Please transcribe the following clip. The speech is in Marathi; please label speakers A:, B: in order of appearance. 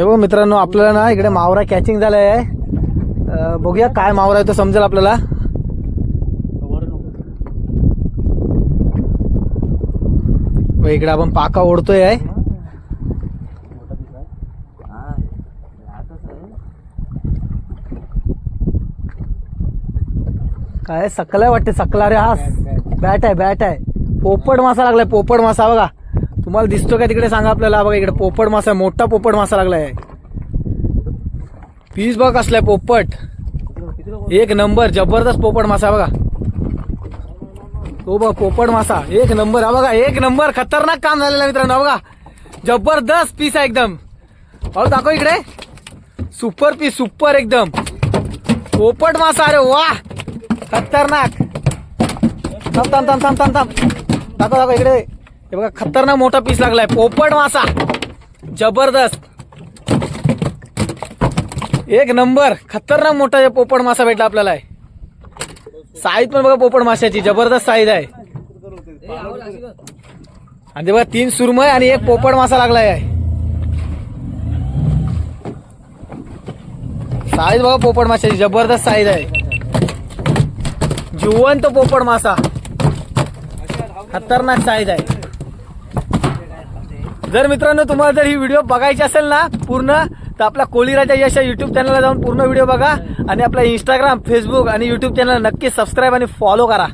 A: हे बघ मित्रांनो, आपल्याला ना इकडे मावरा कॅचिंग झालाय आहे. बघूया काय मावरा आहे तो समजेल आपल्याला. इकडे आपण पाका ओढतोय आहे. काय सकलाय वाटते, सकला रे. हा बॅट आहे, बॅट आहे. पोपट मासा लागलाय, पोपट मासा बघा. तुम्हाला दिसतो का तिकडे सांगा आपल्याला. बघा इकडे पोपट मासा, मोठा पोपट मासा लागलाय. पीस बघ कसलाय पोपट, एक नंबर जबरदस्त पोपट मासा बघा. तो बघ पोपट मासा एक नंबर. हा बघा एक नंबर खतरनाक काम झालेलं मित्रांनो. बघा जबरदस्त पीस आहे एकदम. अहो दाखव इकडे, सुपर पीस, सुपर एकदम पोपट मासा. अरे वा खतरनाक. थांब थांब थांब थांब थांब थांब दाखव दाखव इकडे. हे बघा खतरनाक मोठा पीस लागलाय पोपट मासा, जबरदस्त एक नंबर खतरनाक मोठा पोपट मासा भेटला आपल्याला. साईज पण बघा पोपट माशाची जबरदस्त साईज आहे. आणि ते बघा 3 सुरमई आणि 1 पोपट मासा लागलाय आहे. साईज बघा पोपट माशाची जबरदस्त साईज आहे. जिवंत पोपट मासा, खतरनाक साईज आहे. जर मित्रांनो तुम्हाला जर ही व्हिडिओ बघायची असेल ना पूर्ण, तर आपल्या कोळीराजा यश या युट्यूब चॅनलला जाऊन पूर्ण व्हिडिओ बघा. आणि आपल्या इंस्टाग्राम, फेसबुक आणि युट्यूब चॅनल नक्की सबस्क्राईब आणि फॉलो करा.